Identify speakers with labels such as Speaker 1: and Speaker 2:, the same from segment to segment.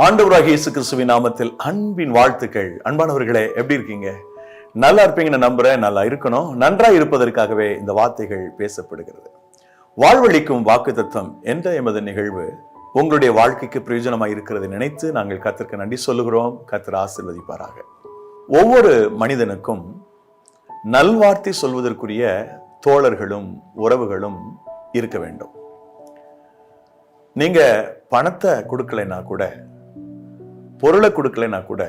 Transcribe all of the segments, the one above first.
Speaker 1: ஆண்டவராகிய இயேசு கிறிஸ்துவின் நாமத்தில் அன்பின் வாழ்த்துக்கள். அன்பானவர்களே, எப்படி இருக்கீங்க? நல்லா இருப்பீங்கன்னு நம்புறேன். நல்லா இருக்கணும். நன்றாய் இருப்பதற்காகவே இந்த வார்த்தைகள் பேசப்படுகிறது. வாழ்வழிக்கும் வாக்குத்தத்தம் என்ற எமது நிகழ்வு உங்களுடைய வாழ்க்கைக்கு பிரயோஜனமாக இருக்கிறதை நினைத்து நாங்கள் கர்த்தருக்கு நன்றி சொல்லுகிறோம். கர்த்தர் ஆசீர்வதிப்பாராக. ஒவ்வொரு மனிதனுக்கும் நல்வார்த்தை சொல்வதற்குரிய தோழர்களும் உறவுகளும் இருக்க வேண்டும். நீங்க பணத்தை கொடுக்கலைன்னா கூட, பொருளை கொடுக்கலைன்னா கூட,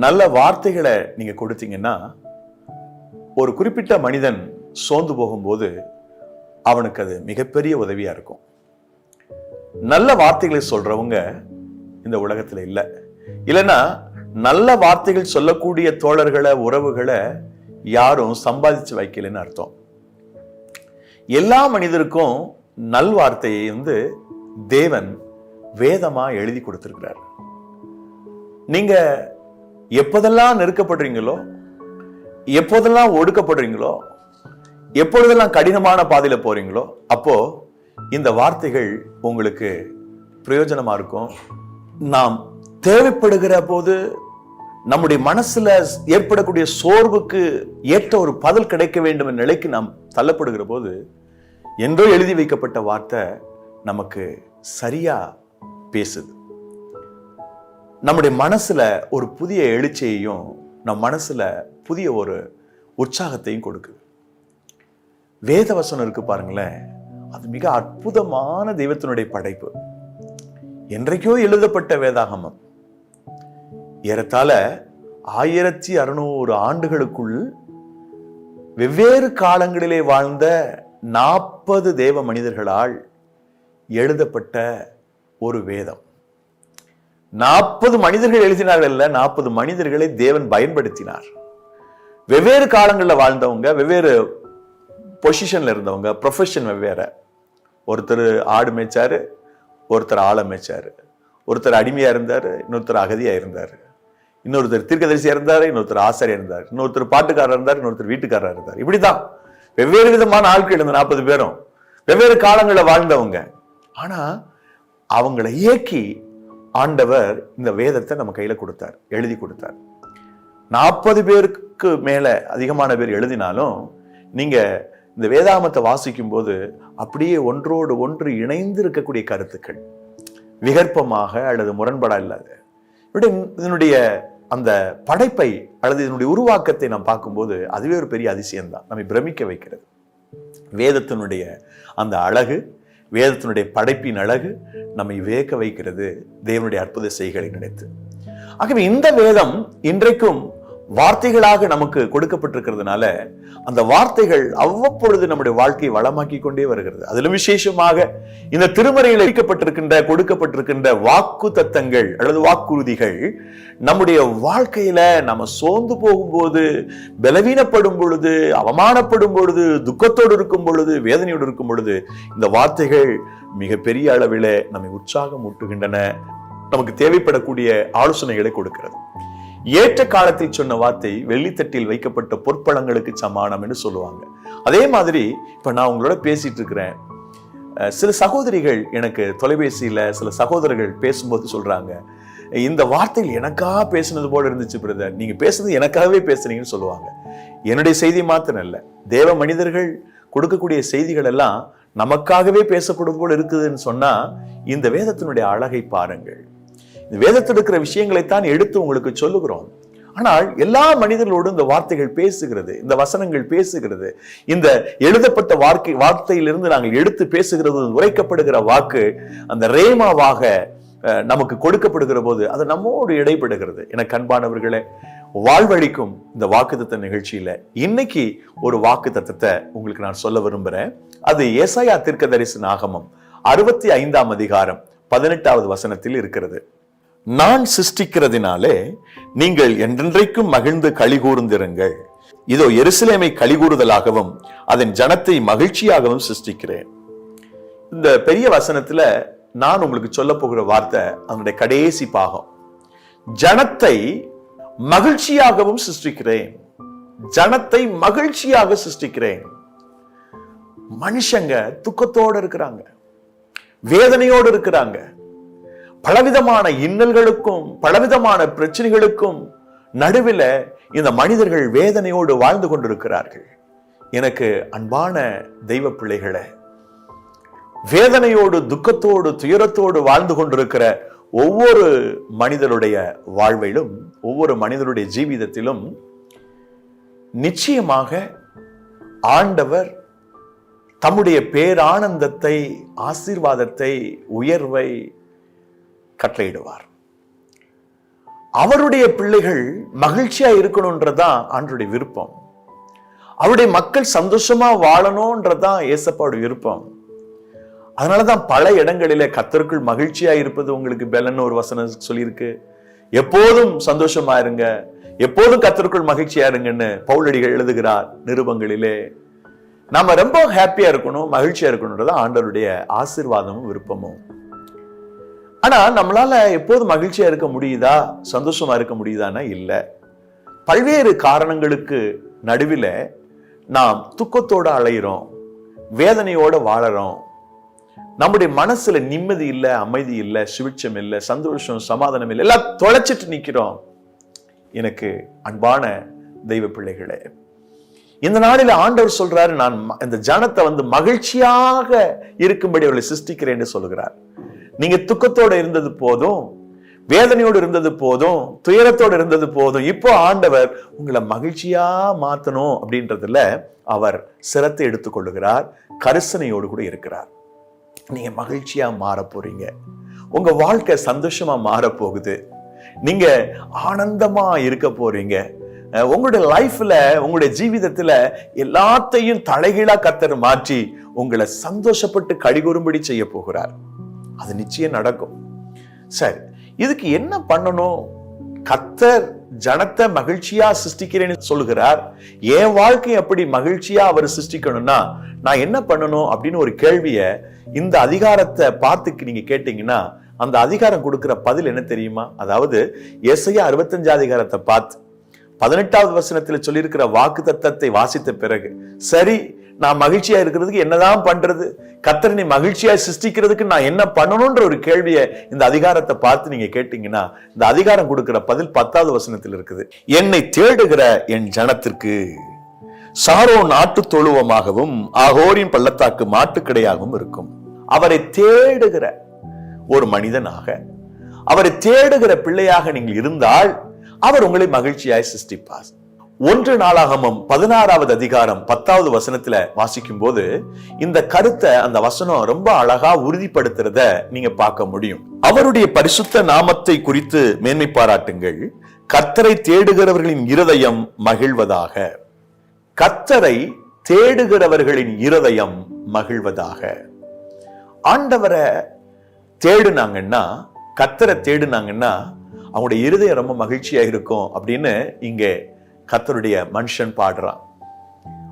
Speaker 1: நல்ல வார்த்தைகளை நீங்க கொடுத்தீங்கன்னா, ஒரு குறிப்பிட்ட மனிதன் சோர்ந்து போகும்போது அவனுக்கு அது மிகப்பெரிய உதவியா இருக்கும். நல்ல வார்த்தைகளை சொல்றவங்க இந்த உலகத்துல இல்லைன்னா நல்ல வார்த்தைகள் சொல்லக்கூடிய தோழர்களை, உறவுகளை யாரும் சம்பாதிச்சு வைக்கலன்னு அர்த்தம். எல்லா மனிதருக்கும் நல்வார்த்தையை தேவன் வேதமா எழுதி கொடுத்திருக்கிறார். நீங்க எப்போதெல்லாம் நெருக்கப்படுறீங்களோ, எப்போதெல்லாம் ஒடுக்கப்படுறீங்களோ, எப்பொழுதெல்லாம் கடினமான பாதையில போறீங்களோ, அப்போ இந்த வார்த்தைகள் உங்களுக்கு பிரயோஜனமா இருக்கும். நாம் தேவைப்படுகிற போது நம்முடைய மனசுல ஏற்படக்கூடிய சோர்வுக்கு ஏற்ற ஒரு பதில் கிடைக்க வேண்டும் என்ற நிலைக்கு நாம் தள்ளப்படுகிற போது, என்றோ எழுதி வைக்கப்பட்ட வார்த்தை நமக்கு சரியா பேசுது. நம்முடைய மனசுல ஒரு புதிய எழுச்சியையும், நம் மனசுல புதிய ஒரு உற்சாகத்தையும் கொடுக்குது. வேதவசனம் இருக்கு பாருங்களேன், அது மிக அற்புதமான தெய்வத்தினுடைய படைப்பு. என்றைக்கோ எழுதப்பட்ட வேதாகமம் ஏறத்தாழ 1600 ஆண்டுகளுக்குள் வெவ்வேறு காலங்களிலே வாழ்ந்த 40 தேவ மனிதர்களால் எழுதப்பட்ட ஒரு வேதம். 40 மனிதர்கள் எழுதினார்கள் அல்ல, 40 மனிதர்களை தேவன் பயன்படுத்தினார். வெவ்வேறு காலங்களில் வாழ்ந்தவங்க, வெவ்வேறு பொசிஷன்ல இருந்தவங்க, ப்ரொஃபஷன் வெவ்வேறு. ஒருத்தர் ஆடு மேய்ச்சாரு, ஒருத்தர் ஆளை மேய்ச்சாரு, ஒருத்தர் அடிமையா இருந்தாரு, இன்னொருத்தர் அகதியா இருந்தாரு, இன்னொருத்தர் தீர்க்கதரிசியா இருந்தாரு, இன்னொருத்தர் ஆசாரியா இருந்தார், இன்னொருத்தர் பாட்டுக்காரர் இருந்தார், இன்னொருத்தர் வீட்டுக்காரர் இருந்தார். இப்படிதான் வெவ்வேறு விதமான ஆட்கள் இந்த 40 பேரும் வெவ்வேறு காலங்களில் வாழ்ந்தவங்க. ஆனா அவங்களை இயக்கி ஆண்டவர் இந்த வேதத்தை நம்ம கையில கொடுத்தார், எழுதி கொடுத்தார். 40 பேருக்கு மேல அதிகமான பேர் எழுதினாலும் நீங்க இந்த வேதாகமத்தை வாசிக்கும் போது அப்படியே ஒன்றோடு ஒன்று இணைந்து இருக்கக்கூடிய கருத்துக்கள், விகற்பமாக அல்லது முரண்படா இல்லாத இதனுடைய அந்த படைப்பை அல்லது இதனுடைய உருவாக்கத்தை நாம் பார்க்கும்போது அதுவே ஒரு பெரிய அதிசயம்தான், நம்மை பிரமிக்க வைக்கிறது. வேதத்தினுடைய அந்த அழகு, வேதத்தினுடைய படைப்பின் அழகு நம்மை வியக்க வைக்கிறது, தேவனுடைய அற்புத செய்களை நினைத்து. ஆகவே இந்த வேதம் இன்றைக்கும் வார்த்தைகளாக நமக்கு கொடுக்கப்பட்டிருக்கிறதுனால அந்த வார்த்தைகள் அவ்வப்பொழுது நம்முடைய வாழ்க்கையை வளமாக்கி கொண்டே வருகிறது. அதிலும் விசேஷமாக இந்த திருமறையில் கொடுக்கப்பட்டிருக்கின்ற வாக்கு தத்தங்கள் அல்லது வாக்குறுதிகள் நம்முடைய வாழ்க்கையில நம்ம சோர்ந்து போகும்போது, பலவீனப்படும் பொழுது, அவமானப்படும் பொழுது, துக்கத்தோடு இருக்கும் பொழுது, வேதனையோடு இருக்கும் பொழுது இந்த வார்த்தைகள் மிகப்பெரிய அளவில் நம்மை உற்சாகம் ஊட்டுகின்றன, நமக்கு தேவைப்படக்கூடிய ஆலோசனைகளை கொடுக்கிறது. ஏற்ற காலத்தை சொன்ன வார்த்தை வெள்ளித்தட்டில் வைக்கப்பட்ட பொற்பழங்களுக்கு சமானம் என்று சொல்லுவாங்க. அதே மாதிரி இப்ப நான் உங்களோட பேசிட்டு இருக்கிறேன். சில சகோதரிகள் எனக்கு தொலைபேசியில, சில சகோதரர்கள் பேசும்போது சொல்றாங்க, இந்த வார்த்தையில் எனக்காக பேசுனது போல இருந்துச்சு பிரதர், நீங்க பேசுனது எனக்காகவே பேசுனீங்கன்னு சொல்லுவாங்க. என்னுடைய செய்தி மாத்திரம் இல்ல, தேவ மனிதர்கள் கொடுக்கக்கூடிய செய்திகள் எல்லாம் நமக்காகவே பேசப்படுவது போல இருக்குதுன்னு சொன்னா இந்த வேதத்தினுடைய அழகை பாருங்கள். இந்த வேதத்தில் இருக்கிற விஷயங்களைத்தான் எடுத்து உங்களுக்கு சொல்லுகிறோம். ஆனால் எல்லா மனிதர்களோடும் இந்த வார்த்தைகள் பேசுகிறது, இந்த வசனங்கள் பேசுகிறது. இந்த எழுதப்பட்ட வார்த்தையிலிருந்து நாங்கள் எடுத்து பேசுகிறது, உரைக்கப்படுகிற வாக்கு அந்த ரேமாவாக நமக்கு கொடுக்கப்படுகிற போது அது நம்மோடு இடைப்படுகிறது. எனக்கு அன்பானவர்களே, வாழ்வழிக்கும் இந்த வாக்குத்தத்த நிகழ்ச்சியில இன்னைக்கு ஒரு வாக்கு தத்தத்தை உங்களுக்கு நான் சொல்ல விரும்புறேன். அது ஏசாயா தீர்க்கதரிசன ஆகமம் 65ஆம் அதிகாரம் 18வது வசனத்தில் இருக்கிறது. நான் சிருஷ்டிக்கிறதினாலே நீங்கள் என்றென்றைக்கும் மகிழ்ந்து களி கூர்ந்திருங்கள். இதோ எருசலேமை களி கூறுதலாகவும் அதன் ஜனத்தை மகிழ்ச்சியாகவும் சிருஷ்டிக்கிறேன். இந்த பெரிய வசனத்துல நான் உங்களுக்கு சொல்ல போகிற வார்த்தை அதனுடைய கடைசி பாகம். ஜனத்தை மகிழ்ச்சியாகவும் சிருஷ்டிக்கிறேன், ஜனத்தை மகிழ்ச்சியாக சிருஷ்டிக்கிறேன். மனுஷங்க துக்கத்தோடு இருக்கிறாங்க, வேதனையோடு இருக்கிறாங்க, பலவிதமான இன்னல்களுக்கும் பலவிதமான பிரச்சனைகளுக்கும் நடுவில் இந்த மனிதர்கள் வேதனையோடு வாழ்ந்து கொண்டிருக்கிறார்கள். எனக்கு அன்பான தெய்வ பிள்ளைகளே, வேதனையோடு துக்கத்தோடு துயரத்தோடு வாழ்ந்து கொண்டிருக்கிற ஒவ்வொரு மனிதனுடைய வாழ்விலும் ஒவ்வொரு மனிதனுடைய ஜீவிதத்திலும் நிச்சயமாக ஆண்டவர் தம்முடைய பேரானந்தத்தை, ஆசீர்வாதத்தை, உயர்வை கட்டளையிடுவார். அவருடைய பிள்ளைகள் மகிழ்ச்சியா இருக்கணும்ன்றதான் ஆண்டவருடைய விருப்பம். அவருடைய மக்கள் சந்தோஷமா வாழணும்ன்றதான் ஏசப்பாவுடைய விருப்பம். அதனாலதான் பல இடங்களிலே கர்த்தருக்குள் மகிழ்ச்சியா இருப்பது உங்களுக்கு பெலன்னு ஒரு வசனம் சொல்லியிருக்கு. எப்போதும் சந்தோஷமா இருங்க, எப்போதும் கர்த்தருக்குள் மகிழ்ச்சியா இருங்கன்னு பவுலடிகள் எழுதுகிறார் நிருபங்களிலே. நாம ரொம்ப ஹாப்பியா இருக்கணும், மகிழ்ச்சியா இருக்கணும்ன்றது ஆண்டவருடைய ஆசீர்வாதமும் விருப்பமும். ஆனா நம்மளால எப்போதும் மகிழ்ச்சியா இருக்க முடியுதா, சந்தோஷமா இருக்க முடியுதானா? இல்ல. பல்வேறு காரணங்களுக்கு நடுவில் நாம் துக்கத்தோட அலைகிறோம், வேதனையோட வாழறோம். நம்முடைய மனசுல நிம்மதி இல்லை, அமைதி இல்லை, சுவிட்சம் இல்லை, சந்தோஷம் சமாதானம் இல்லை, எல்லாம் தொலைச்சிட்டு நிக்கிறோம். எனக்கு அன்பான தெய்வ பிள்ளைகளே, இந்த நாளில் ஆண்டவர் சொல்றாரு, நான் இந்த ஜனத்தை மகிழ்ச்சியாக இருக்கும்படி அவர்களை சிருஷ்டிக்கிறேன்னு சொல்லுகிறார். நீங்க துக்கத்தோட இருந்தது போதும், வேதனையோடு இருந்தது போதும், துயரத்தோடு இருந்தது போதும். இப்போ ஆண்டவர் உங்களை மகிழ்ச்சியா மாத்தணும் அப்படின்றதுல அவர் சிரத்தை எடுத்துக்கொள்ளுகிறார், கரிசனையோடு கூட இருக்கிறார். நீங்க மகிழ்ச்சியா மாற போறீங்க, உங்க வாழ்க்கை சந்தோஷமா மாற போகுது, நீங்க ஆனந்தமா இருக்க போறீங்க. உங்களுடைய லைஃப்ல, உங்களுடைய ஜீவிதத்துல எல்லாத்தையும் தலைகீழா கர்த்தர் மாற்றி உங்களை சந்தோஷப்பட்டு கடிகூறும்படி செய்ய போகிறார். அது நிச்சயம் நடக்கும். சரி, இதுக்கு என்ன பண்ணணும்? கர்த்தர் ஜனத்தை மகிழ்ச்சியா சிருஷ்டிக்கிறேன்னு சொல்லுகிறார். என் வாழ்க்கை அப்படி மகிழ்ச்சியா அவர் சிருஷ்டிக்கணும்னா நான் என்ன பண்ணணும் அப்படின்னு ஒரு கேள்விய இந்த அதிகாரத்தை பார்த்து நீங்க கேட்டீங்கன்னா அந்த அதிகாரம் கொடுக்கிற பதில் என்ன தெரியுமா? அதாவது ஏசாயா 65 அதிகாரத்தை பார்த்து 18வது வசனத்தில் சொல்லியிருக்கிற வாக்கு தத்தத்தை வாசித்த பிறகு, சரி நான் மகிழ்ச்சியா இருக்கிறதுக்கு என்னதான் பண்றது, கர்த்தர் நீ மகிழ்ச்சியா சிருஷ்டிக்கிறதுக்கு நான் என்ன பண்ணணும்ன்ற ஒரு கேள்வியை இந்த அதிகாரத்தை பார்த்து நீங்க கேட்டீங்கன்னா இந்த அதிகாரம் கொடுக்கிற பதில் 10வது வசனத்தில் இருக்குது. என்னை தேடுகிற என் ஜனத்திற்கு சாரோன் ஆட்டு தொழுவமாகவும் ஆகோரின் பள்ளத்தாக்கு மாட்டுக்கடையாகவும் இருக்கும். அவரை தேடுகிற ஒரு மனிதனாக, அவரை தேடுகிற பிள்ளையாக நீங்கள் இருந்தால் அவர் உங்களை மகிழ்ச்சியாய் சிருஷ்டிப்பார். 1 நாளாகமம் 16வது அதிகாரம் 10வது வசனத்துல வாசிக்கும் போது இந்த கருத்தை அந்த வசனம் ரொம்ப அழகா உறுதிப்படுத்துறத நீங்க பார்க்க முடியும். அவருடைய பரிசுத்த நாமத்தை குறித்து மேன்மை பாராட்டுங்கள், கர்த்தரை தேடுகிறவர்களின் இருதயம் மகிழ்வதாக. கர்த்தரை தேடுகிறவர்களின் இருதயம் மகிழ்வதாக. ஆண்டவரை தேடுனாங்கன்னா, கர்த்தரை தேடுனாங்கன்னா அவங்களுடைய இருதயம் ரொம்ப மகிழ்ச்சியா இருக்கும் அப்படின்னு இங்கே கர்த்தருடைய மனுஷன் பாடுறான்.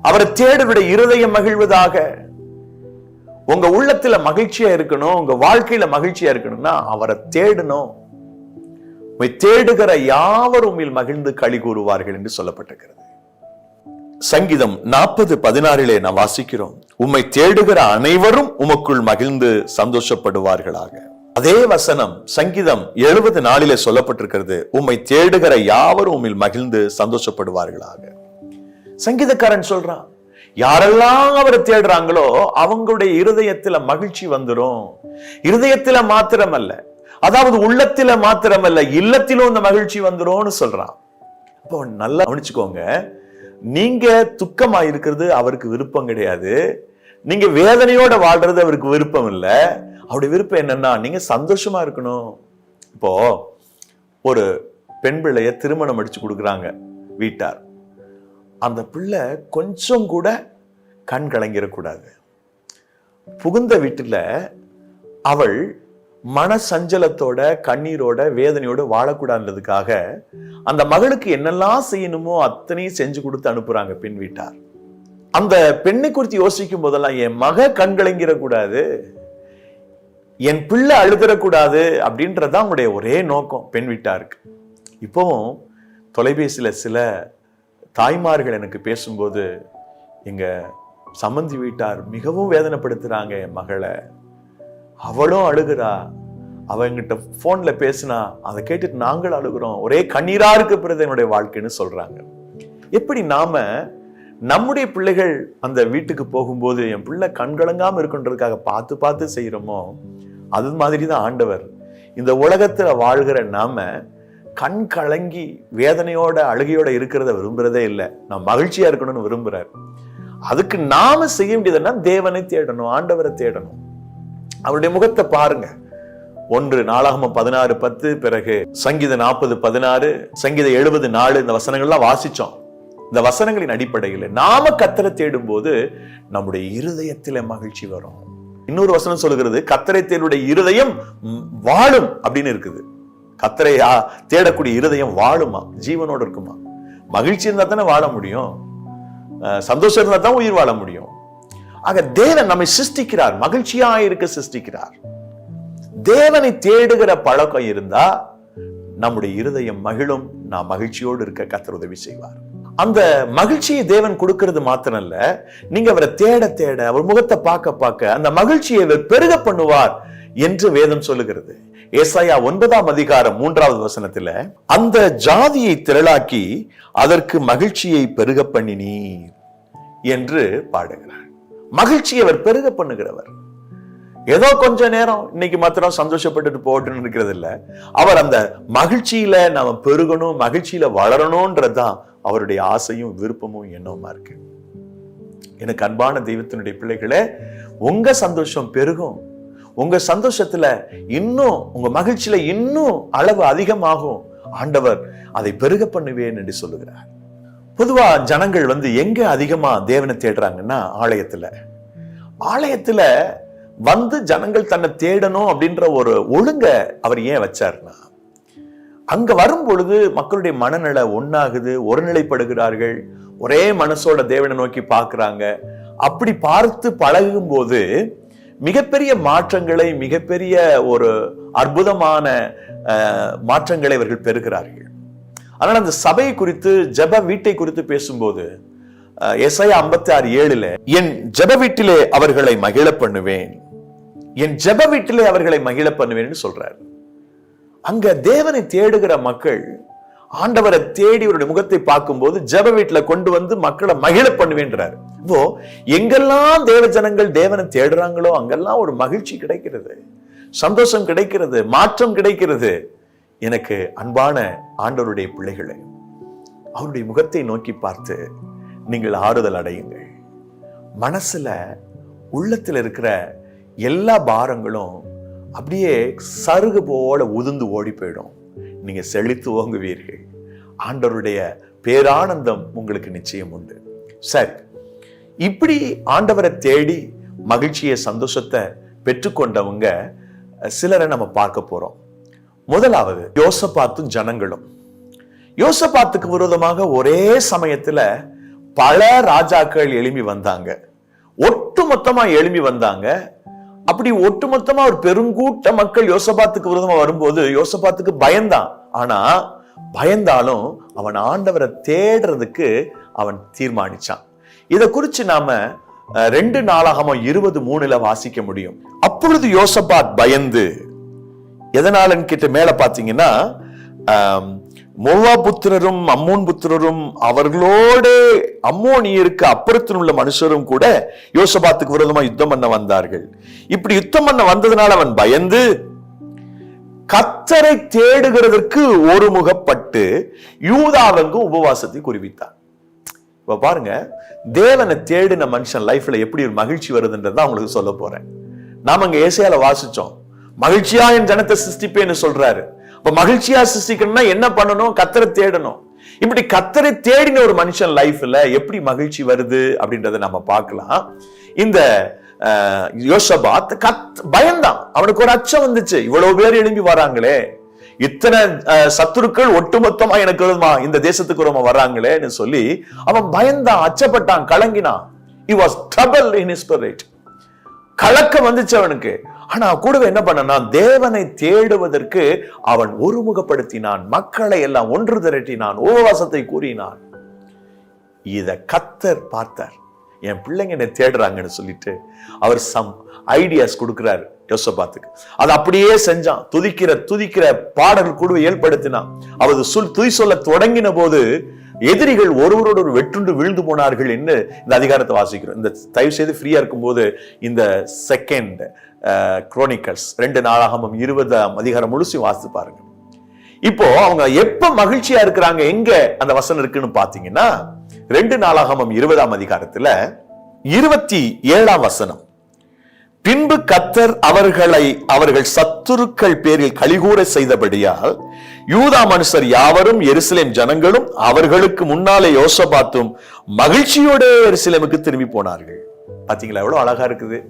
Speaker 1: அவரை தேடுடைய இருதயம் மகிழ்வதாக. உங்க உள்ளத்துல மகிழ்ச்சியா இருக்கணும், உங்க வாழ்க்கையில மகிழ்ச்சியா இருக்கணும்னா அவரை தேடணும். தேடுகிற யாவரும் மகிழ்ந்து களி கூறுவார்கள் என்று சொல்லப்பட்டிருக்கிறது. சங்கீதம் 40:16 நாம் வாசிக்கிறோம், உம்மை தேடுகிற அனைவரும் உமக்குள் மகிழ்ந்து சந்தோஷப்படுவார்களாக. அதே வசனம் சங்கீதம் 70:4 சொல்லப்பட்டிருக்கிறது, உம்மை தேடுகிற யாவரும் உம்மில் மகிழ்ந்து சந்தோஷப்படுவார்களாக. சங்கீதக்காரன் சொல்றான், யாரெல்லாம் அவரை தேடுறாங்களோ அவங்களுடைய இருதயத்துல மகிழ்ச்சி வந்துடும். இருதயத்துல மாத்திரமல்ல, அதாவது உள்ளத்தில மாத்திரமல்ல, இல்லத்திலும் இந்த மகிழ்ச்சி வந்துரும்னு சொல்றான். அப்போ நல்லா கவனிச்சுக்கோங்க, நீங்க துக்கமா இருக்கிறது அவருக்கு விருப்பம் கிடையாது, நீங்க வேதனையோட வாழ்றது அவருக்கு விருப்பம் இல்லை. அவருடைய விருப்பம் என்னன்னா நீங்க சந்தோஷமா இருக்கணும். இப்போ ஒரு பெண் பிள்ளைய திருமணம் அடிச்சு கொடுக்குறாங்க வீட்டார். அந்த பிள்ளை கொஞ்சம் கூட கண் கலங்கிடக்கூடாது. புகுந்த வீட்டுல அவள் மன சஞ்சலத்தோட, கண்ணீரோட, வேதனையோட வாழக்கூடாதுன்றதுக்காக அந்த மகளுக்கு என்னெல்லாம் செய்யணுமோ அத்தனையும் செஞ்சு கொடுத்து அனுப்புறாங்க பெண் வீட்டார். அந்த பெண்ணை குறித்து யோசிக்கும் போதெல்லாம் என் மக கண் கலங்கிடக்கூடாது, என் பிள்ளை அழுதுறக்கூடாது அப்படின்றதான் அவங்களுடைய ஒரே நோக்கம் பெண் வீட்டாருக்கு. இப்போவும் தொலைபேசியில சில தாய்மார்கள் எனக்கு பேசும்போது, எங்க சம்மந்தி வீட்டார் மிகவும் வேதனைப்படுத்துறாங்க என் மகளை, அவளும் அழுகிறா, அவங்கிட்ட போன்ல பேசினா அதை கேட்டுட்டு நாங்கள் அழுகிறோம், ஒரே கண்ணீரா இருக்கு பிறகு என்னுடைய வாழ்க்கைன்னு சொல்றாங்க. எப்படி நாம நம்முடைய பிள்ளைகள் அந்த வீட்டுக்கு போகும்போது என் பிள்ளை கண்கலங்காம இருக்குன்றதுக்காக பார்த்து பார்த்து செய்யறோமோ, அது மாதிரிதான் ஆண்டவர் இந்த உலகத்துல வாழ்கிற நாம கண் கலங்கி வேதனையோட அழுகையோட இருக்கிறத விரும்புறதே இல்லை. நான் மகிழ்ச்சியா இருக்கணும்னு விரும்புறாரு. அதுக்கு நாம செய்ய வேண்டியதுன்னா தேவனை தேடணும், ஆண்டவரை தேடணும், அவருடைய முகத்தை பாருங்க. 1 நாளாகமம் 16:10, பிறகு சங்கீதம் 40:16, சங்கீதம் 70:4 இந்த வசனங்கள்லாம் வாசிச்சோம். இந்த வசனங்களின் அடிப்படையில் நாம கர்த்தரை தேடும் போது நம்முடைய இருதயத்தில மகிழ்ச்சி வரும். இன்னொரு வசனம் சொல்லுகிறது, கர்த்தரை தேடுடைய இருதயம் வாழும் அப்படின்னு இருக்குது. கர்த்தரை தேடக்கூடிய இருதயம் வாழுமா, ஜீவனோடு இருக்குமா? மகிழ்ச்சி இருந்தா தானே வாழ முடியும், சந்தோஷம் இருந்தா தான் உயிர் வாழ முடியும். ஆக தேவன் நம்மை சிருஷ்டிக்கிறார், மகிழ்ச்சியா இருக்க சிருஷ்டிக்கிறார். தேவனை தேடுகிற பழக்கம் இருந்தா நம்முடைய இருதயம் மகிழும், நாம் மகிழ்ச்சியோடு இருக்க கர்த்தர் உதவி செய்வார். அந்த மகிழ்ச்சியை தேவன் கொடுக்கிறது மாத்திரம் இல்ல, நீங்க அவரை தேட தேட அவர் முகத்தை பார்க்க பார்க்க அந்த மகிழ்ச்சியை பெருக பண்ணுவார் என்று வேதம் சொல்லுகிறது. ஏசாயா 9:3 வசனத்துல, அந்த ஜாதியை திரளாக்கி அதற்கு மகிழ்ச்சியை பெருக பண்ணினீர் என்று பாடுகிறார். மகிழ்ச்சியை அவர் பெருக பண்ணுகிறவர். ஏதோ கொஞ்ச நேரம் இன்னைக்கு மாத்திரம் சந்தோஷப்பட்டுட்டு போட்டுன்னு இருக்கிறது இல்ல, அவர் அந்த மகிழ்ச்சியில நாம பெருகணும், மகிழ்ச்சியில வளரணும்ன்றதுதான் அவருடைய ஆசையும் விருப்பமும் எண்ணமா இருக்கு. எனக்கு அன்பான தெய்வத்தினுடைய பிள்ளைகளே, உங்க சந்தோஷம் பெருகும், உங்க சந்தோஷத்துல இன்னும், உங்க மகிழ்ச்சியில இன்னும் அளவு அதிகமாகும். ஆண்டவர் அதை பெருக பண்ணுவேன் என்று சொல்லுகிறார். பொதுவா ஜனங்கள் எங்க அதிகமா தேவனை தேடுறாங்கன்னா ஆலயத்துல வந்து ஜனங்கள் தன்னை தேடணும் அப்படின்ற ஒரு ஒழுங்க அவர் ஏன் வச்சார்னா, அங்க வரும் பொழுது மக்களுடைய மனநிலை ஒன்னாகுது, ஒருநிலைப்படுகிறார்கள், ஒரே மனசோட தேவனை நோக்கி பார்க்கிறாங்க. அப்படி பார்த்து பழகும் போது மிகப்பெரிய மாற்றங்களை, மிகப்பெரிய ஒரு அற்புதமான மாற்றங்களை அவர்கள் பெறுகிறார்கள். அதனால அந்த சபை குறித்து, ஜெப வீட்டை குறித்து பேசும்போது எசாயா 56:7 என் ஜெப வீட்டிலே அவர்களை மகிழ பண்ணுவேன், என் ஜெப வீட்டிலே அவர்களை மகிழ பண்ணுவேன் சொல்றார். அங்க தேவனை தேடுகிற மக்கள் ஆண்டவரை தேடி அவருடைய முகத்தை பார்க்கும்போது ஜெப வீட்டுல கொண்டு வந்து மக்களை மகிழ பண்ணுவேன்றார். இப்போ எங்கெல்லாம் தேவ ஜனங்கள் தேவனை தேடுறாங்களோ அங்கெல்லாம் ஒரு மகிழ்ச்சி கிடைக்கிறது, சந்தோஷம் கிடைக்கிறது, மாற்றம் கிடைக்கிறது. எனக்கு அன்பான ஆண்டவருடைய பிள்ளைகளை, அவருடைய முகத்தை நோக்கி பார்த்து நீங்கள் ஆறுதல் அடையுங்கள். மனசுல உள்ளத்துல இருக்கிற எல்லா பாரங்களும் அப்படியே சருகு போல உதிர்ந்து ஓடி போயிடும். நீங்க செழித்து ஓங்குவீர்கள். ஆண்டவருடைய பேரானந்தம் உங்களுக்கு நிச்சயம் உண்டு. சரி, இப்படி ஆண்டவரை தேடி மகிழ்ச்சியை, சந்தோஷத்தை பெற்றுக்கொண்டவங்க சிலரை நம்ம பார்க்க போறோம். முதலாவது யோசபாத்தும் ஜனங்களும். யோசபாத்துக்கு விரோதமாக ஒரே சமயத்துல பல ராஜாக்கள் எழும்பி வந்தாங்க, ஒட்டுமொத்தமா எழும்பி வந்தாங்க. அப்படி ஒட்டுமொத்தமா ஒரு பெருங்கூட்ட மக்கள் யோசபாத்துக்கு விரோதமா வரும்போது யோசபாத்துக்கு பயந்தான். ஆனா பயந்தாலும் அவன் ஆண்டவரை தேடுறதுக்கு அவன் தீர்மானிச்சான். இதை குறிச்சு நாம 2 நாளாகமம் 20:3 வாசிக்க முடியும். அப்பொழுது யோசபாத் பயந்து, எதனாலன்னு கிட்ட மேல பாத்தீங்கன்னா, மோவா புத்திரரும் அம்மோன் புத்திரரும் அவர்களோடு அம்மோனியருக்கு அப்புறத்தில் உள்ள மனுஷரும் கூட யோசபாத்துக்கு விரோதமா யுத்தம் பண்ண வந்தார்கள். இப்படி யுத்தம் பண்ண வந்ததுனால அவன் பயந்து கர்த்தரை தேடுகிறதற்கு ஒருமுகப்பட்டு யூதாவெங்கும் உபவாசத்தை குறிவித்தான். இப்ப பாருங்க, தேவனை தேடின மனுஷன் லைஃப்ல எப்படி ஒரு மகிழ்ச்சி வருதுன்றதான் உங்களுக்கு சொல்ல போறேன். நாம அங்க ஏசாயால வாசிச்சோம், மகிழ்ச்சியா என் ஜனத்தை சிருஷ்டிப்பேன்னு சொல்றாரு. இப்ப மகிழ்ச்சியா சிருஷ்டிக்கணும்னா என்ன பண்ணணும்? கர்த்தரை தேடணும். இப்படி கர்த்தரை தேடின ஒரு மனுஷன் லைஃப்ல எப்படி மகிழ்ச்சி வருது அப்படின்றத நம்ம பார்க்கலாம். இந்த யோசபாத் பயந்தான், அவனுக்கு ஒரு அச்சம் வந்துச்சு. இவ்வளவு பேர் எழும்பி வராங்களே, இத்தனை சத்துருக்கள் ஒட்டுமொத்தமா எனக்கு விரோதமா இந்த தேசத்துக்கு விரோதமா வர்றாங்களேன்னு சொல்லி அவன் பயந்தான், அச்சப்பட்டான், கலங்கினான். He was troubled in his spirit. கலக்கம் வந்துச்சு அவனுக்கு. ஆனா கூடவே என்ன பண்ணனா, தேவனை தேடுவதற்கு அவன் ஒருமுகப்படுத்தினான், மக்களை எல்லாம் ஒன்று திரட்டினான், உபவாசத்தை கூறினான். இத கர்த்தர் பார்த்தார். என் பிள்ளைங்க என்ன தேடுறாங்கன்னு சொல்லிட்டு அவர் சம் ஐடியாஸ் கொடுக்கிறார். யோசபாத்துக்கு. அது அப்படியே செஞ்சான். துதிக்கிற பாடல் குழுவை ஏற்படுத்தினான். அவர் துதி சொல்ல தொடங்கின போது எதிரிகள் ஒருவரோடு ஒரு வெற்றுண்டு விழுந்து போனார்கள் என்று இந்த அதிகாரத்தை வாசிக்கிறோம். இந்த தயவு செய்து ஃப்ரீயா இருக்கும்போது இந்த செகண்ட் குரோனிக்கல்ஸ் 2 நாளாகமம் 20ஆம் அதிகாரம் முழுசும் வாசித்து பாருங்க. இப்போ அவங்க எப்ப மகிழ்ச்சியா இருக்கிறாங்க, எங்க அந்த வசனம் இருக்குன்னு பாத்தீங்கன்னா 2 நாளாகமம் 20ஆம் அதிகாரத்துல 27ஆம் வசனம். பின்பு கர்த்தர் அவர்கள் சத்துருக்கள் பேரில் கலிகூற செய்தபடியால் யூதா மனுஷர் யாவரும் எருசலேம் ஜனங்களும் அவர்களுக்கு முன்னாலே யோசபாத்தும் மகிழ்ச்சியோட எருசலேமுக்கு திரும்பி போனார்கள். பாத்தீங்களா எவ்வளவு அழகா இருக்குது.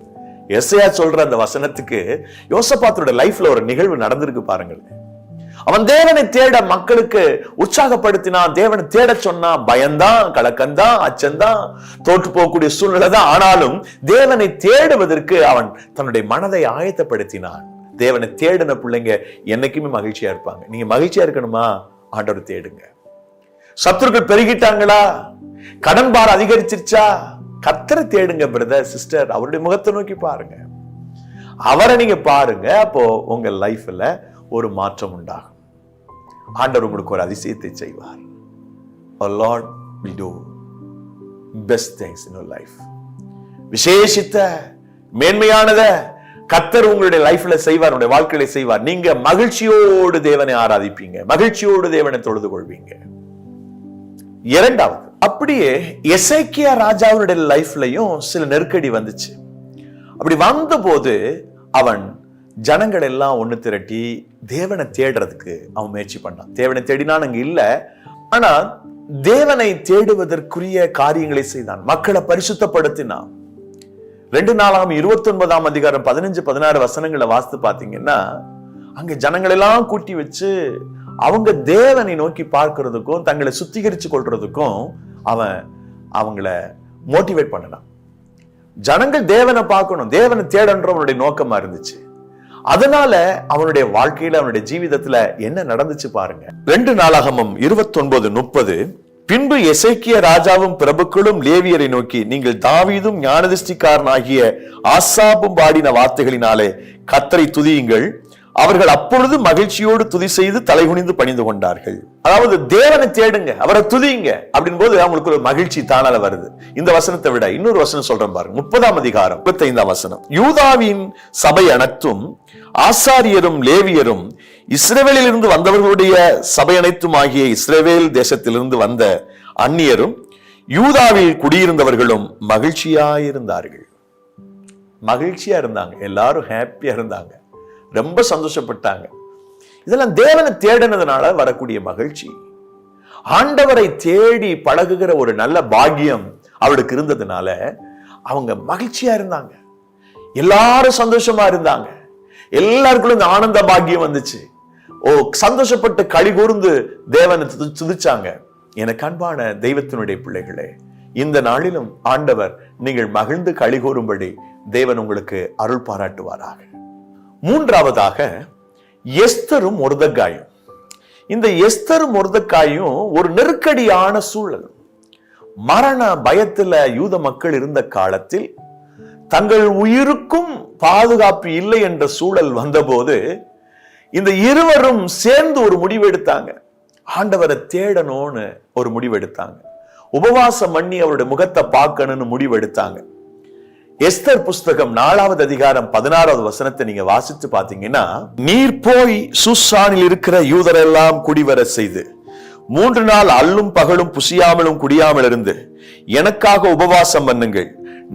Speaker 1: எசையா சொல்ற அந்த வசனத்துக்கு யோசபாத்தோட லைஃப்ல ஒரு நிகழ்வு நடந்திருக்கு பாருங்கள். அவன் தேவனை தேட மக்களுக்கு உற்சாகப்படுத்தினான். தேவனை தேட சொன்னான். பயந்தான், கலக்கந்தான், அச்சந்தான், தோற்று போகக்கூடிய சூழ்நிலை தான். ஆனாலும் தேவனை தேடுவதற்கு அவன் தன்னுடைய மனதை ஆயத்தப்படுத்தினான். தேவனை தேடின பிள்ளைங்க என்னைக்குமே மகிழ்ச்சியா இருப்பாங்க. நீங்க மகிழ்ச்சியா இருக்கணுமா, ஆண்டவர் தேடுங்க. சத்துருக்கள் பெருகிட்டாங்களா, கடன் பாரம் அதிகரிச்சிருச்சா, கர்த்தரை தேடுங்க பிரதர் சிஸ்டர். அவருடைய முகத்தை நோக்கி பாருங்க, அவரை நீங்க பாருங்க. அப்போ உங்க லைஃப்ல ஒரு மாற்றம் உண்டாகும். ஆண்டவர் உங்களுக்கு ஒரு அதிசயத்தை செய்வார். Our Lord will do best things in your life. விசேஷித்த மேன்மையானத கர்த்தர் உங்களுடைய லைஃப்ல செய்வார், உங்களுடைய வாழ்க்கையில செய்வார். நீங்க மகிழ்ச்சியோடு தேவனை ஆராதிப்பீங்க, மகிழ்ச்சியோடு தேவனை தொழுது கொள்வீங்க. இரண்டாவது, அப்படியே எசேக்கியா ராஜாவுடைய லைஃப்லயும் சில நெருக்கடி வந்துச்சு. அப்படி வந்த போது அவன் ஜனங்கள் எல்லாம் ஒண்ணு திரட்டி தேவனை தேடுறதுக்கு அவன் முயற்சி பண்ணான். தேவனை தேடினான் அங்க இல்ல, ஆனா தேவனை தேடுவதற்குரிய காரியங்களை செய்தான். மக்களை பரிசுத்தப்படுத்தினான். 2 நாளாகமம் 29ஆம் அதிகாரம் 15-16 வசனங்களை வாசித்து பாத்தீங்கன்னா அங்க ஜனங்கள் எல்லாம் கூட்டி வச்சு அவங்க தேவனை நோக்கி பார்க்கிறதுக்கும் தங்களை சுத்திகரிச்சு கொள்றதுக்கும் அவங்கள மோட்டிவேட் பண்ணலாம். ஜனங்கள் தேவனை பார்க்கணும், தேவனை தேடன்றவனுடைய நோக்கமா இருந்துச்சு. அதனால அவனுடைய வாழ்க்கையில அவனுடைய ஜீவிதத்துல என்ன நடந்துச்சு பாருங்க. 2 நாளாகமம் 29-30. பின்பு எசேக்கியா ராஜாவும் பிரபுக்களும் லேவியரை நோக்கி, நீங்கள் தாவீதும் ஞானதிஷ்டிக்காரனாகிய ஆசாப்பும் பாடின வார்த்தைகளினாலே கர்த்தரை துதியுங்கள். அவர்கள் அப்பொழுது மகிழ்ச்சியோடு துதி செய்து தலைகுனிந்து பணிந்து கொண்டார்கள். அதாவது தேவனை தேடுங்க, அவரை துதிங்க அப்படின் போது அவங்களுக்கு ஒரு மகிழ்ச்சி தானால வருது. இந்த வசனத்தை விட இன்னொரு வசனம் சொல்றேன் பாருங்க. 30ஆம் அதிகாரம் 35ஆம் வசனம். யூதாவின் சபை அனைத்தும் ஆசாரியரும் லேவியரும் இஸ்ரவேலில் இருந்து வந்தவர்களுடைய சபை அனைத்தும் ஆகிய இஸ்ரவேல் தேசத்திலிருந்து வந்த அந்நியரும் யூதாவில் குடியிருந்தவர்களும் மகிழ்ச்சியாயிருந்தார்கள். மகிழ்ச்சியா இருந்தாங்க, எல்லாரும் ஹாப்பியா இருந்தாங்க, ரொம்ப சந்தோஷப்பட்டாங்க. இதெல்லாம் தேவனை தேடினதுனால வரக்கூடிய மகிழ்ச்சி. ஆண்டவரை தேடி பழகுகிற ஒரு நல்ல பாக்கியம் அவளுக்கு இருந்ததுனால அவங்க மகிழ்ச்சியா இருந்தாங்க, எல்லாரும் சந்தோஷமா இருந்தாங்க. எல்லாருக்குள்ள இந்த ஆனந்த பாக்கியம் வந்துச்சு. சந்தோஷப்பட்டு களி கூர்ந்து தேவனை துதிச்சாங்க. எனக்கு அன்பான தெய்வத்தினுடைய பிள்ளைகளே, இந்த நாளிலும் ஆண்டவர் நீங்கள் மகிழ்ந்து களி கூறும்படி தேவன் உங்களுக்கு அருள் பாராட்டுவாராக. மூன்றாவதாக எஸ்தரும் மொர்தெகாயும். இந்த எஸ்தரும் மொர்தெகாயும் ஒரு நெருக்கடியான சூழல், மரண பயத்துல யூத மக்கள் இருந்த காலத்தில் தங்கள் உயிருக்கும் பாதுகாப்பு இல்லை என்ற சூழல் வந்தபோது இந்த இருவரும் சேர்ந்து ஒரு முடிவு எடுத்தாங்க. ஆண்டவரை தேடணும்னு ஒரு முடிவு எடுத்தாங்க. உபவாசம் பண்ணி அவருடைய முகத்தை பார்க்கணும்னு முடிவு எடுத்தாங்க. எஸ்தர் புஸ்தகம் 4ஆவது அதிகாரம் 16வது வசனத்தை நீங்க வாசித்து பாத்தீங்கன்னா, நீர் போய் சூசானில் இருக்கிற யூதரெல்லாம் குடிவர செய்து 3 நாள் அல்லும் பகலும் புசியாமலும் குடியாமல் இருந்து எனக்காக உபவாசம் பண்ணுங்கள்,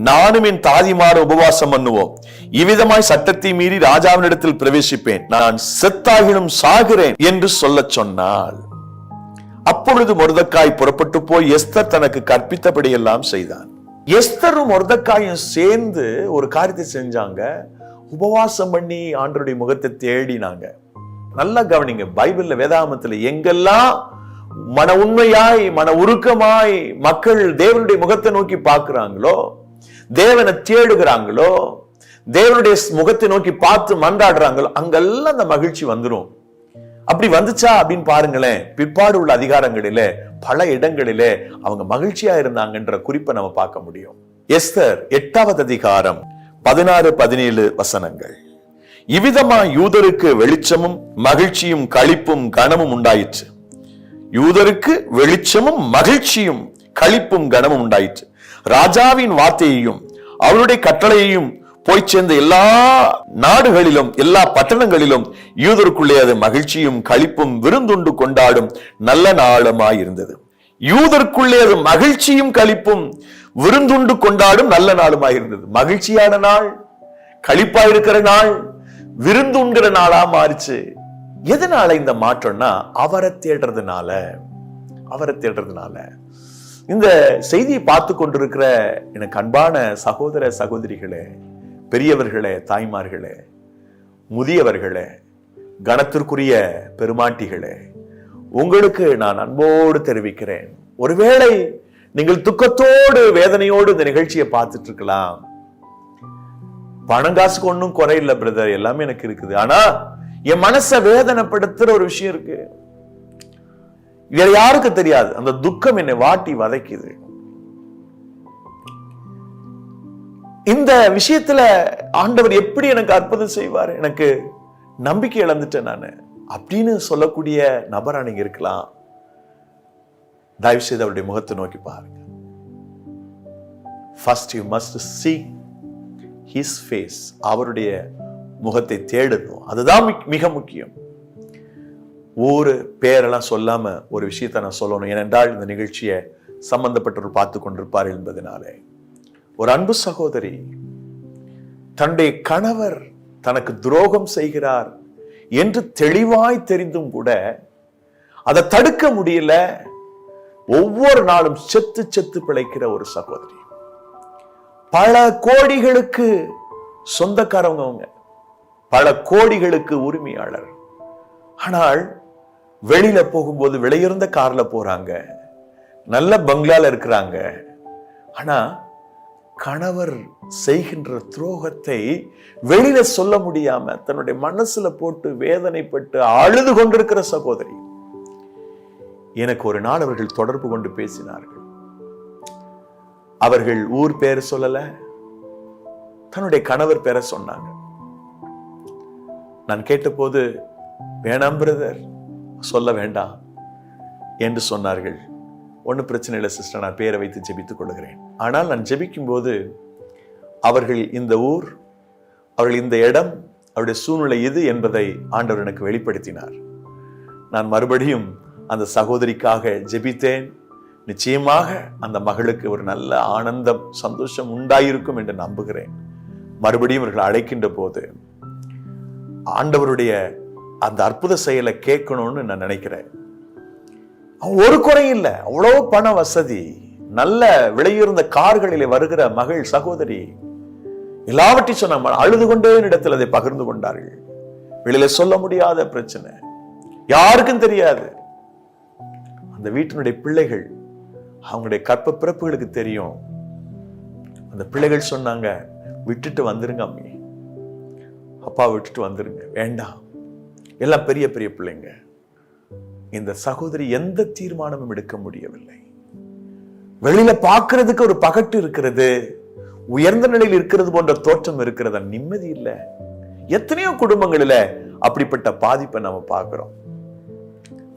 Speaker 1: நானும் என் தாதிமார உபவாசம் பண்ணுவோம். இவ்விதமாய் சட்டத்தை மீறி ராஜாவினிடத்தில் பிரவேசிப்பேன், நான் செத்தாகிலும் சாகிறேன் என்று சொல்ல சொன்னாள். அப்பொழுது மொர்தெகாய் புறப்பட்டு போய் எஸ்தர் தனக்கு கற்பித்தபடி எல்லாம் செய்தான். எஸ்தரும் மொர்தெகாயும் சேர்ந்து ஒரு காரியத்தை செஞ்சாங்க. உபவாசம் பண்ணி ஆண்டவருடைய முகத்தை தேடினாங்க. நல்லா கவனிங்க, பைபிள்ல வேதாகமத்துல எங்கெல்லாம் மன உண்மையாய் மன உருக்கமாய் மக்கள் தேவனுடைய முகத்தை நோக்கி பார்க்கிறாங்களோ, தேவனை தேடுகிறாங்களோ, தேவனுடைய முகத்தை நோக்கி பார்த்து மன்றாடுறாங்களோ, அங்கெல்லாம் அந்த மகிழ்ச்சி வந்துடும். அப்படி வந்துச்சா அப்படின்னு பாருங்களேன். பிற்பாடு உள்ள அதிகாரங்களிலே பல இடங்களிலே அவங்க மகிழ்ச்சியா இருந்தாங்கன்ற குறிப்பை நம்ம பார்க்க முடியும். எஸ்தர் 8ஆவது அதிகாரம் 16-17 வசனங்கள். இவ்விதமா யூதருக்கு வெளிச்சமும் மகிழ்ச்சியும் களிப்பும் கனமும் உண்டாயிற்று. யூதருக்கு வெளிச்சமும் மகிழ்ச்சியும் களிப்பும் கனமும் உண்டாயிற்று. ராஜாவின் வார்த்தையையும் அவருடைய கட்டளையையும் போய் சேர்ந்த எல்லா நாடுகளிலும் எல்லா பட்டணங்களிலும் யூதருக்குள்ளே அது மகிழ்ச்சியும் களிப்பும் விருந்துண்டு கொண்டாடும் நல்ல நாளுமாயிருந்தது. யூதருக்குள்ளே அது மகிழ்ச்சியும் களிப்பும் விருந்துண்டு கொண்டாடும் நல்ல நாளுமாயிருந்தது. மகிழ்ச்சியான நாள், களிப்பா இருக்கிற நாள், விருந்துங்கிற நாளா மாறிச்சு. எதனால இந்த மாற்றம்னா அவரை தேடுறதுனால. இந்த செய்தியை பார்த்து கொண்டிருக்கிற எனக்கு அன்பான சகோதர சகோதரிகளே, பெரியவர்களே, தாய்மார்களே, முதியவர்களே, கணத்திற்குரிய பெருமாட்டிகளே, உங்களுக்கு நான் அன்போடு தெரிவிக்கிறேன். ஒருவேளை நீங்கள் துக்கத்தோடு வேதனையோடு இந்த நிகழ்ச்சியை பார்த்துட்டு இருக்கலாம். பணம் காசுக்கு ஒன்னும் குறையில்லை பிரதர், எல்லாமே எனக்கு இருக்குது. ஆனா என் மனசை வேதனைப்படுத்துற ஒரு விஷயம் இருக்கு. வேற யாருக்கு தெரியாது. அந்த துக்கம் என்னை வாட்டி வதைக்குது. இந்த விஷயத்துல ஆண்டவர் எப்படி எனக்கு அற்புதம் செய்வார், எனக்கு நம்பிக்கை இழந்துட்டேன் நானு அப்படின்னு சொல்லக்கூடிய நபரா நீங்க இருக்கலாம். தயவு செய்து அவருடைய முகத்தை நோக்கி பாருங்க. First you must seek his face. அவருடைய முகத்தை தேடணும். அதுதான் மிக முக்கியம். ஒரு பேரெல்லாம் சொல்லாம ஒரு விஷயத்தை நான் சொல்லணும். ஏனென்றால் இந்த நிகழ்ச்சியை சம்பந்தப்பட்டவர் பார்த்து கொண்டிருப்பார் என்பதனாலே. ஒரு அன்பு சகோதரி தன்னுடைய கணவர் தனக்கு துரோகம் செய்கிறார் என்று தெளிவாய் தெரிந்தும் கூட அதை தடுக்க முடியல. ஒவ்வொரு நாளும் செத்து செத்து பிழைக்கிற ஒரு சகோதரி. பல கோடிகளுக்கு சொந்தக்காரவங்க, அவங்க பல கோடிகளுக்கு உரிமையாளர். ஆனால் வெளியில போகும்போது விலையுறந்த கார்ல போறாங்க, நல்ல பங்களால இருக்கிறாங்க. ஆனா கணவர் செய்கின்ற துரோகத்தை வெளியில சொல்ல முடியாம தன்னுடைய மனசுல போட்டு வேதனைப்பட்டு அழுது கொண்டிருக்கிற சகோதரி. எனக்கு ஒரு நாள் அவர்கள் தொடர்பு கொண்டு பேசினார்கள். அவர்கள் ஊர் பேர் சொல்லல, தன்னுடைய கணவர் பேரை சொன்னாங்க. நான் கேட்டபோது, வேணாம் பிரதர், சொல்ல வேண்டாம் என்று சொன்னார்கள். ஒன்னும் பிரச்சனை இல்லை சிஸ்டர், நான் பேரை வைத்து ஜெபித்துக் கொள்கிறேன். ஆனால் நான் ஜெபிக்கும் போது அவர்கள் இந்த ஊர், அவர்கள் இந்த இடம், அவருடைய சூழ்நிலை இது என்பதை ஆண்டவர் எனக்கு வெளிப்படுத்தினார். நான் மறுபடியும் அந்த சகோதரிக்காக ஜெபித்தேன். நிச்சயமாக அந்த மகளுக்கு ஒரு நல்ல ஆனந்தம், சந்தோஷம் உண்டாயிருக்கும் என்று நம்புகிறேன். மறுபடியும் இவர்கள் அழைக்கின்ற போது ஆண்டவருடைய அந்த அற்புத செயலை கேட்கணும்னு நான் நினைக்கிறேன். ஒரு குறையும் இல்லை, அவ்வளோ பண வசதி, நல்ல விலையுறந்த கார்களிலே வருகிற மகள் சகோதரி எல்லாவற்றையும் சொன்ன அழுது கொண்டே இடத்தில் அதை பகிர்ந்து கொண்டார்கள். வெளியில சொல்ல முடியாத பிரச்சனை, யாருக்கும் தெரியாது. அந்த வீட்டினுடைய பிள்ளைகள், அவங்களுடைய கற்ப பிறப்புகளுக்கு தெரியும். அந்த பிள்ளைகள் சொன்னாங்க, விட்டுட்டு வந்துருங்க அம்மி, அப்பா விட்டுட்டு வந்துருங்க, வேண்டாம். எல்லாம் பெரிய பெரிய பிள்ளைங்க. இந்த சகோதரி எந்த தீர்மானமும் எடுக்க முடியவில்லை. வெளியில பார்க்கிறதுக்கு ஒரு பகட்டு இருக்கிறது, உயர்ந்த நிலையில் இருக்கிறது போன்ற தோற்றம் இருக்கிறது, நிம்மதி இல்லை. எத்தனையோ குடும்பங்களில அப்படிப்பட்ட பாதிப்பை நாம பார்க்கிறோம்.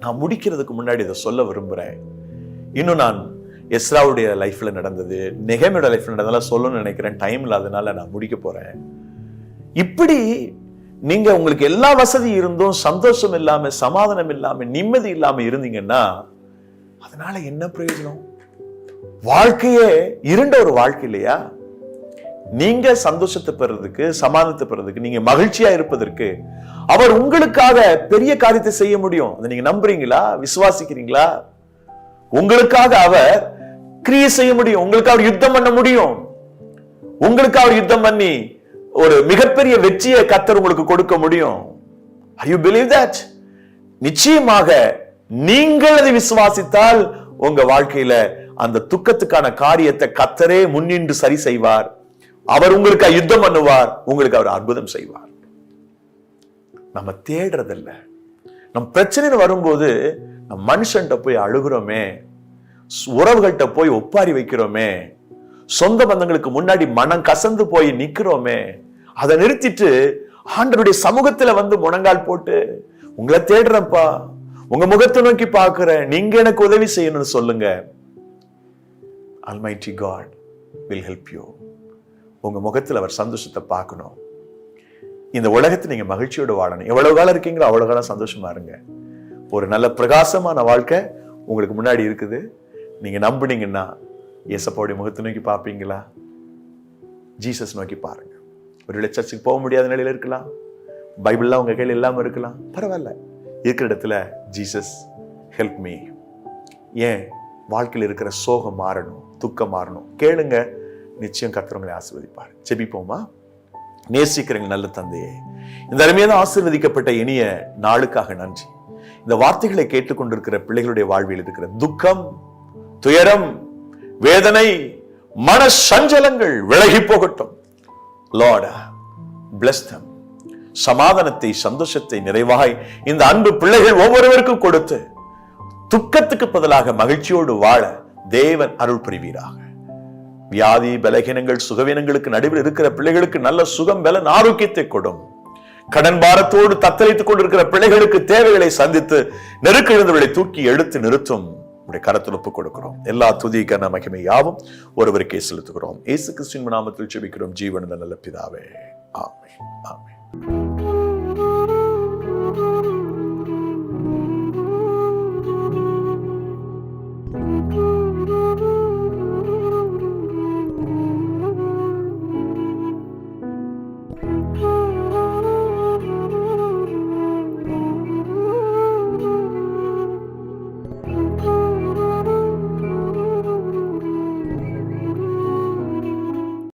Speaker 1: நான் முடிக்கிறதுக்கு முன்னாடி இதை சொல்ல விரும்புறேன். இன்னும் நான் எஸ்ராவுடைய லைஃப்ல நடந்தது, நெகேமியோட லைஃப்ல நடந்ததெல்லாம் சொல்லணும்னு நினைக்கிறேன். டைம் இல்லாதனால நான் முடிக்க போறேன். இப்படி நீங்க உங்களுக்கு எல்லா வசதி இருந்தும் சந்தோஷம் இல்லாம, சமாதானம் இல்லாம, நிம்மதி இல்லாம இருந்தீங்கன்னா அதனால என்ன பிரயோஜனம்? வாழ்க்கையே இருண்ட ஒரு வாழ்க்கை இல்லையா? நீங்க சந்தோஷத்தை பெறதுக்கு, சமாதானத்தை பெறதுக்கு, நீங்க மகிழ்ச்சியா இருப்பதற்கு அவர் உங்களுக்காக பெரிய காரியத்தை செய்ய முடியும். அதை நீங்க நம்புறீங்களா? விசுவாசிக்கிறீங்களா? உங்களுக்காக அவர் கிரியை செய்ய முடியும். உங்களுக்கு அவர் யுத்தம் பண்ண முடியும். உங்களுக்கு அவர் யுத்தம் பண்ணி ஒரு மிகப்பெரிய வெற்றியை கர்த்தர் உங்களுக்கு கொடுக்க முடியும். Are you believe that? நிச்சயமாக நீங்கள் அதை விசுவாசித்தால் உங்க வாழ்க்கையில அந்த துக்கத்துக்கான காரியத்தை கர்த்தரே முன்னின்று சரி செய்வார். அவர் உங்களுக்கு யுத்தம் பண்ணுவார், உங்களுக்கு அவர் அற்புதம் செய்வார். நம்ம தேடுறதில்ல. நம் பிரச்சனை வரும்போது நம் மனுஷன்ட்ட போய் அழுகிறோமே, உறவுகள்கிட்ட போய் ஒப்பாரி வைக்கிறோமே, சொந்த பந்தங்களுக்கு முன்னாடி மனம் கசந்து போய் நிக்கிறோமே, அதை நிறுத்திட்டு ஆண்டவருடைய சமூகத்துல வந்து முழங்கால் போட்டு, உங்களை தேடுறப்பா, உங்க முகத்தை நோக்கி பார்க்கிறேன், நீங்க எனக்கு உதவி செய்யணும்னு சொல்லுங்க. Almighty God will help you. உங்க முகத்துல அவர் சந்தோஷத்தை பார்க்கணும். இந்த உலகத்தை நீங்க மகிழ்ச்சியோடு வாழணும். எவ்வளவு காலம் இருக்கீங்களோ அவ்வளவு காலம் சந்தோஷமா இருங்க. ஒரு நல்ல பிரகாசமான வாழ்க்கை உங்களுக்கு முன்னாடி இருக்குது. நீங்க நம்புனீங்கன்னா இயேசுவோட முகத்தை நோக்கி பார்ப்பீங்களா? ஜீசஸ் நோக்கி பாருங்க. ஒருவேளை சர்ச்சுக்கு போக முடியாத நிலையில இருக்கலாம், பைபிள்லாம் உங்க கையில் இல்லாம இருக்கலாம், பரவாயில்ல. இருக்கிற இடத்துல ஜீசஸ் ஹெல்ப் மீ. ஏன் வாழ்க்கையில் இருக்கிற சோகம் மாறணும், துக்கம் மாறணும், கேளுங்க, நிச்சயம் கர்த்தர் ஆசீர்வதிப்பார். ஜெபிப்போமா? நேசிக்கிறீங்க நல்ல தந்தையே, இந்த அருமையான ஆசீர்வதிக்கப்பட்ட இனிய நாளுக்காக நன்றி. இந்த வார்த்தைகளை கேட்டுக்கொண்டிருக்கிற பிள்ளைகளுடைய வாழ்வில் இருக்கிற துக்கம், துயரம், வேதனை, மன சஞ்சலங்கள் விலகி போகட்டும். Lord, bless them. சமாதானத்தை, சந்தோஷத்தை நிறைவாய் இந்த அன்பு பிள்ளைகள் ஒவ்வொருவருக்கும் கொடுத்து துக்கத்துக்கு பதிலாக மகிழ்ச்சியோடு வாழ தேவன் அருள் புரிவீராக. வியாதி, பலகீனங்கள், சுகவீனங்களுக்கு நடுவில் இருக்கிற பிள்ளைகளுக்கு நல்ல சுகம், பலன், ஆரோக்கியத்தை கொடும். கடன் பாரத்தோடு தத்தளித்துக் கொண்டிருக்கிற பிள்ளைகளுக்கு தேவைகளை சந்தித்து நெருக்கிழந்தவர்களை தூக்கி எடுத்து நிறுத்தும் உடைய கரத்தில் ஒப்புக் கொடுக்கிறோம். எல்லா துதி கன மகிமை யாவும் ஒருவருக்கே செலுத்துகிறோம். இயேசு கிறிஸ்துவின் நாமத்தில் ஜெபிக்கிறோம் ஜீவனுள்ள நல்ல பிதாவே. ஆமென், ஆமென்.